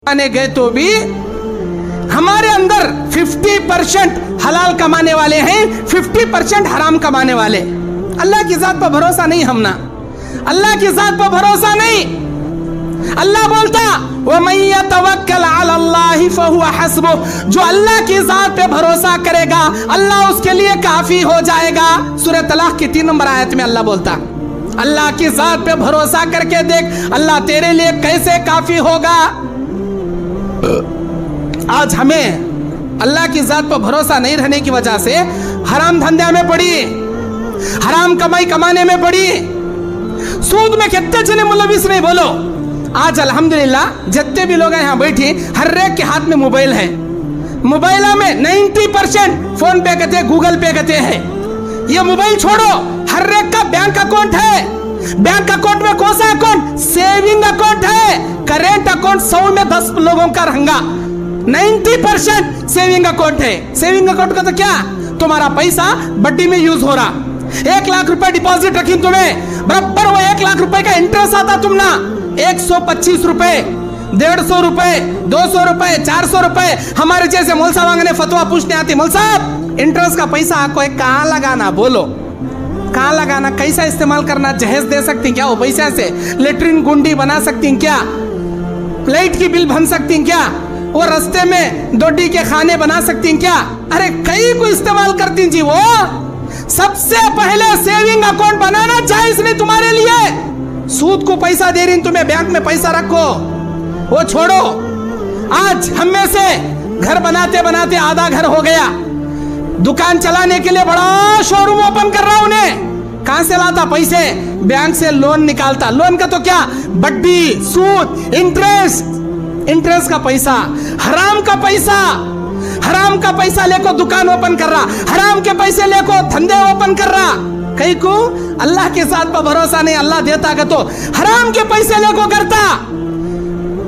आने गए तो भी हमारे अंदर 50% हलाल कमाने वाले हैं, 50% हराम कमाने वाले। अल्लाह की जात पर भरोसा नहीं, हम ना अल्लाह की जात पर भरोसा नहीं। अल्लाह बोलता वमन यतवक्कल अलल्लाहि फहुवा हस्बुह, जो अल्लाह की जात पे भरोसा करेगा अल्लाह उसके लिए काफी हो जाएगा। सूरह तलाक की 3 नंबर आयत में अल्लाह बोलता अल्लाह की जात पे भरोसा करके देख अल्लाह तेरे लिए कैसे काफी होगा। आज हमें अल्लाह की जात पर भरोसा नहीं रहने की वजह से हराम धंधे में पड़ी, हराम कमाई कमाने में पड़ी, सूद में कितने जने मुलविस नहीं बोलो। आज अल्हम्दुलिल्लाह जितने भी लोग यहाँ बैठे हर एक के हाथ में मोबाइल है, मोबाइल में 90% फोन पे कहते हैं, गूगल पे कहते हैं। ये मोबाइल छोड़ो, हर एक का बैंक अकाउंट है। बैंक अकाउंट में कौन सा अकाउंट? सेविंग अकाउंट है। करेंट अकाउंट 100 में 10 लोगों का रहेगा, 90% सेविंग अकाउंट है। सेविंग अकाउंट का तो क्या, तुम्हारा पैसा बड्डी में यूज हो रहा। 1 लाख रुपए डिपॉजिट रखी तुम्हें, बराबर वो 1 लाख रुपए का इंटरेस्ट आता तुम ना 125 रुपए, 150 रुपए, 200 रुपए, 400 रुपए। हमारे जैसे मौल साहब ने फतवा पूछने आती, मौल साहब इंटरेस्ट का पैसा आपको कहाँ लगाना, बोलो कहाँ लगाना, कैसा इस्तेमाल करना, जहेज दे सकती क्या वो पैसा से? लेटरिन गुंडी बना सकती क्या? लाइट की बिल भर सकती क्या? वो रास्ते में दोडी के खाने बना सकती क्या? अरे कई को इस्तेमाल करती जी। वो सबसे पहले सेविंग अकाउंट बनाना जायज नहीं तुम्हारे लिए। सूद को पैसा दे रही तुम्हें, बैंक में पैसा रखो, वो छोड़ो। आज हम में से घर बनाते बनाते आधा घर हो गया, दुकान चलाने के लिए बड़ा शोरूम ओपन कर रहा उन्हें, कहां से लाता पैसे? बैंक से लोन निकालता। लोन का तो क्या, बड्डी, सूद, इंटरेस्ट का पैसा, हराम का पैसा, हराम का पैसा लेको दुकान ओपन कर रहा, हराम के पैसे लेको धंधे ओपन कर रहा। कई को अल्लाह के साथ पर भरोसा नहीं, अल्लाह देता का तो हराम के पैसे लेको करता।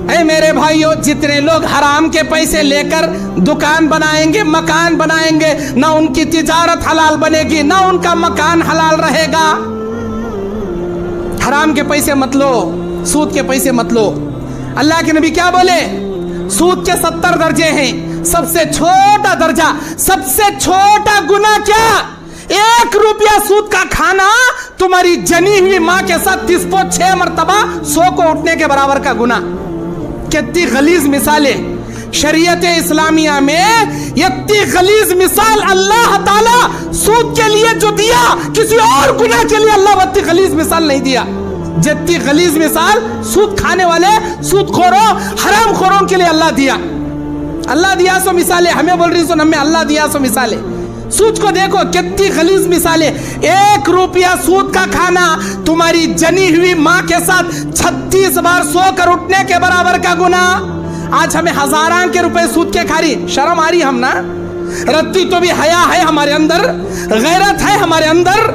ऐ मेरे भाइयों, जितने लोग हराम के पैसे लेकर दुकान बनाएंगे, मकान बनाएंगे, ना उनकी तिजारत हलाल बनेगी, ना उनका मकान हलाल रहेगा। हराम के पैसे मत लो, सूद के पैसे मत लो। अल्लाह के नबी क्या बोले? सूद के 70 दर्जे हैं, सबसे छोटा दर्जा, सबसे छोटा गुनाह क्या? 1 रुपया सूद का खाना तुम्हारी जनी हुई मां के साथ 6 मरतबा 100 को उठने के बराबर का गुनाह। कितनी गलीज मिसालें शरीयत इस्लामिया में, इतनी गलीज मिसाल अल्लाह ताला सूद के लिए जो दिया, किसी और गुनाह के लिए अल्लाह इतनी गलीज मिसाल नहीं दिया जितनी गलीज मिसाल सूद खाने वाले, सूद खोरों, हराम खोरों के लिए अल्लाह दिया। अल्लाह दिया सो मिसालें, हमें बोल रही सो हमें अल्लाह दिया सो मिसालें। सूद को देखो कितनी गलीज मिसालें। 1 रुपया सूद का खाना तुम्हारी जनी हुई मां के साथ 36 बार 100 कर उठने के बराबर का गुनाह। आज हमें हजारान के रुपए सूद के खा रही, शर्म आ रही हम ना? रत्ती तो भी हया है हमारे अंदर, गैरत है हमारे अंदर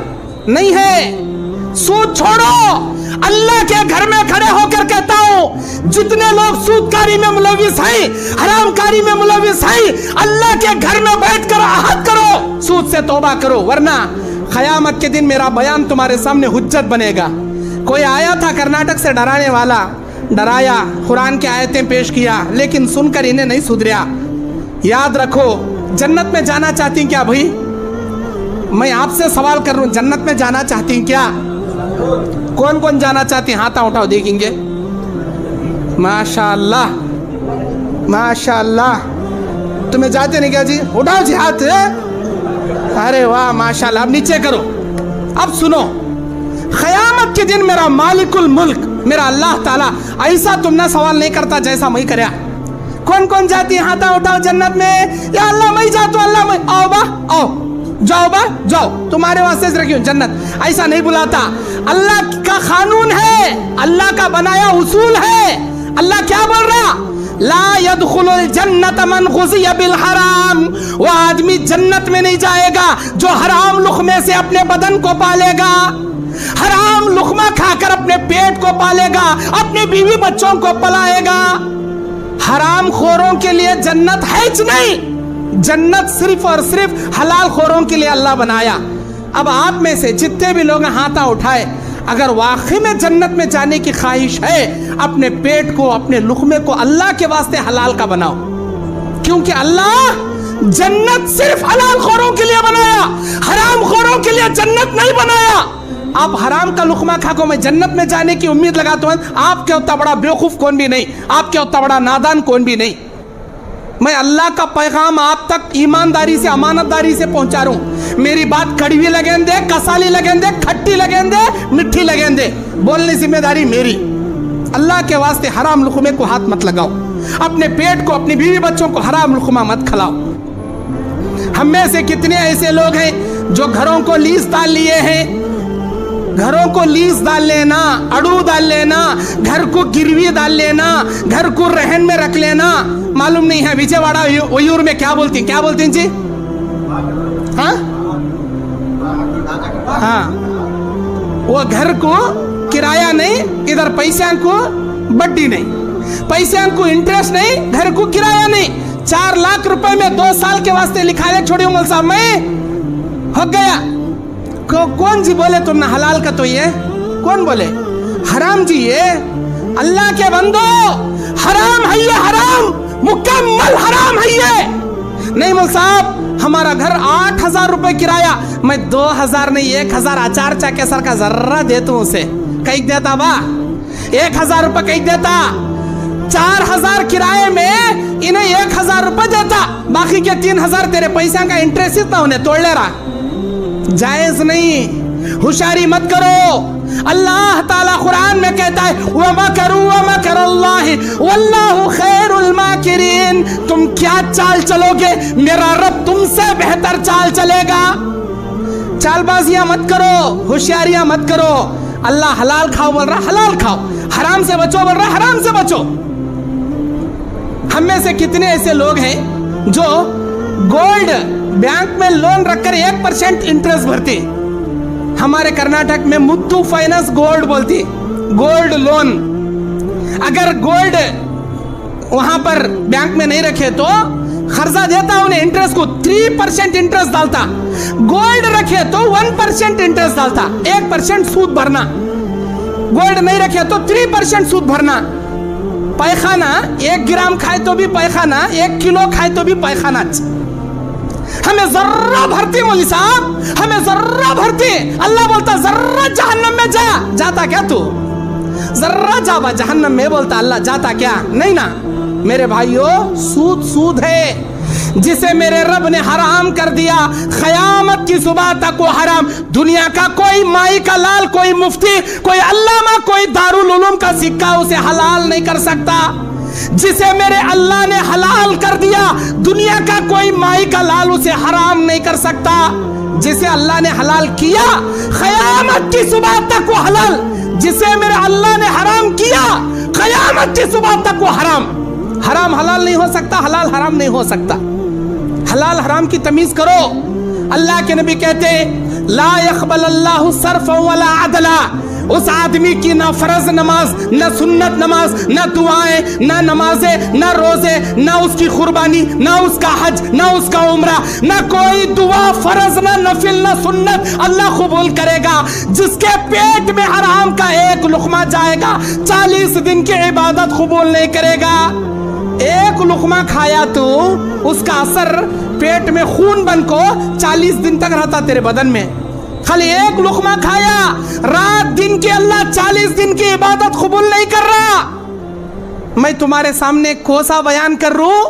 नहीं है। सूद छोड़ो। अल्लाह के घर में खड़े होकर कहता हूं, जितने लोग सूदकारी में मुलविस हैं, हरामकारी में मुलविस हैं, अल्लाह के घर में बैठकर आहद करो, सूद से तौबा करो, वरना क़यामत के दिन मेरा बयान तुम्हारे सामने हुज्जत बनेगा। कोई आया था कर्नाटक से डराने वाला, डराया, कुरान की आयतें पेश किया, लेकिन सुनकर इन्हें नहीं सुधरा। याद रखो, जन्नत में जाना चाहती क्या भाई? मैं आपसे सवाल कर रहा हूं, जन्नत में जाना चाहती क्या? कौन कौन जाना चाहती? हाथ उठाओ, देखेंगे। माशाअल्लाह, माशाअल्लाह। तुम्हें जाते नहीं क्या जी? उठाओ जी हाथ। अरे वाह माशाअल्लाह। अब नीचे करो। अब सुनो, क़यामत के दिन मेरा मालिकुल मुल्क, मेरा अल्लाह ताला ऐसा तुमने सवाल नहीं करता जैसा मैं करया। कौन कौन जाती है? हाथ उठाओ जन्नत में। या अल्लाह मैं जाता हूं, अल्लाह मैं। आओ बा, आओ, जाओ बा, जाओ, तुम्हारे वास्ते रखी हूं जन्नत। ऐसा नहीं बुलाता। अल्लाह का कानून है, अल्लाह का बनाया उसूल है। अल्लाह क्या बोल रहा? ला यदखुलुल जन्नत मन गुज़िया बिल हराम। वो आदमी जन्नत में नहीं जाएगा जो हराम लुक़मे से अपने बदन को पालेगा, हराम लुक़मा खाकर अपने पेट को पालेगा, अपने बीवी बच्चों को पलाएगा। हराम खोरों के लिए जन्नत है नहीं, जन्नत सिर्फ और सिर्फ हलाल खोरों के लिए अल्लाह बनाया। अब आप में से जितने भी लोग हाथ उठाए, अगर वाकई में जन्नत में जाने की ख्वाहिश है, अपने पेट को, अपने लुक़मे को अल्लाह के वास्ते हलाल का बनाओ, क्योंकि अल्लाह जन्नत सिर्फ हलाल खोरों के लिए बनाया, हराम खोरों के लिए जन्नत नहीं बनाया। आप हराम का लुक़मा खा को मैं जन्नत में जाने की उम्मीद लगाते हैं, आपके उतना बड़ा बेवकूफ़ कौन भी नहीं, आपके उतना बड़ा नादान कौन भी नहीं। मैं अल्लाह का पैगाम आप तक ईमानदारी से, अमानतदारी से पहुंचा रहा हूं। मेरी बात कड़वी लगें दे, कसाली लगें दे, खट्टी लगें दे, मिट्टी लगें दे, बोलने जिम्मेदारी मेरी। अल्लाह के वास्ते हराम लुक़मे को हाथ मत लगाओ, अपने पेट को, अपनी बीवी बच्चों को हराम लुक़मा मत खिलाओ। हम में से कितने ऐसे लोग हैं जो घरों को लीज डाल लिए हैं, घरों को लीज डाल लेना, अड़ू डाल लेना, घर को गिरवी डाल लेना, घर को रहन में रख लेना। मालूम नहीं है विजयवाड़ा वयूर में क्या बोलती जी? हाँ हाँ, वो घर को किराया नहीं, इधर पैसा को बड्डी नहीं, पैसा को इंटरेस्ट नहीं, घर को किराया नहीं। 4 लाख रुपए में 2 साल के वास्ते लिखा है, छोड़ी उंगल साहब में हो गया। कौन जी बोले तुमने हलाल का? तो ये कौन बोले? हराम जी, ये अल्लाह के बंदो, हराम है ये, हराम, मुकम्मल हराम है ये। नहीं मुल साहब, हमारा घर 8,000 रुपए किराया, मैं 2,000 नहीं 1,000 अचार चाके सर का जर्रा देता हूं उसे, कहीं देता बा 1,000 रुपए कहीं देता, 4,000 किराए में इन्हें 1,000 रुपए देता, बाकी के 3,000 तेरे पैसा का इंटरेस्ट इतना उन्हें तोड़ ले रहा। जायज नहीं, होशियारी मत करो। अल्लाह ताला कुरान में कहता है वमकरू वमकरल्लाह वल्लाहु खैरुल माकिरीन। तुम क्या चाल चलोगे, मेरा रब तुमसे बेहतर चाल चलेगा। चालबाजियां मत करो, होशियारियां मत करो। अल्लाह हलाल खाओ बोल रहा, हलाल खाओ, हराम से बचो बोल रहा, हराम से बचो। हम में से कितने ऐसे लोग हैं जो गोल्ड बैंक में लोन रखकर 1% इंटरेस्ट भरते? हमारे कर्नाटक में मुत्तू फाइनेंस गोल्ड बोलती, गोल्ड लोन। अगर गोल्ड वहां पर बैंक में नहीं रखे तो खर्चा देता उन्हें, इंटरेस्ट को 3% इंटरेस्ट डालता। गोल्ड रखे तो 1% इंटरेस्ट डालता, 1% सूद भरना। गोल्ड नहीं रखे तो 3% सूद भरना। पैखाना 1 ग्राम खाए तो भी पैखाना, 1 किलो खाए तो भी पैखाना। हमें जर्रा भरती मौली साहब, हमें जर्रा भरती। अल्लाह बोलता जर्रा जहन्नम में जा, जाता क्या तू? जर्रा जावा जहन्नम में, बोलता अल्लाह जाता क्या? नहीं ना मेरे भाइयों, सूद सूद है जिसे मेरे रब ने हराम कर दिया। क़यामत की सुबह तक वो हराम। दुनिया का कोई माई का लाल, कोई मुफ्ती, कोई अल्लामा, कोई दारुल उलूम का सिक्का उसे हलाल नहीं कर सकता। जिसे मेरे अल्लाह ने हलाल कर दिया, दुनिया का कोई माई का लाल उसे हराम नहीं कर सकता। जिसे अल्लाह ने हलाल किया, क़यामत की सुबह तक वो हलाल। जिसे मेरे अल्लाह ने हराम किया, क़यामत की सुबह तक वो हराम। हराम हलाल नहीं हो सकता, हलाल हराम नहीं हो सकता। हलाल हराम की तमीज करो। अल्लाह के नबी कहते ला यक़बल अल्लाहु सर्फ़न वला अदला। उस आदमी की ना फर्ज नमाज, ना सुन्नत नमाज, ना दुआएं, ना नमाजे, ना रोजे, ना उसकी कुर्बानी, ना उसका हज, ना उसका उम्रा, ना कोई दुआ फर्ज, ना नफिल, ना सुन्नत अल्लाह कबूल करेगा। जिसके पेट में हराम का 1 लुक़मा जाएगा, 40 दिन की इबादत कबूल नहीं करेगा। 1 लुक़मा खाया तो उसका असर पेट में खून बन को 40 दिन तक रहता तेरे बदन में। खाली 1 लुक़मा खाया, रात दिन की अल्लाह 40 दिन की इबादत कबूल नहीं कर रहा। मैं तुम्हारे सामने कोसा बयान कर रहा हूं,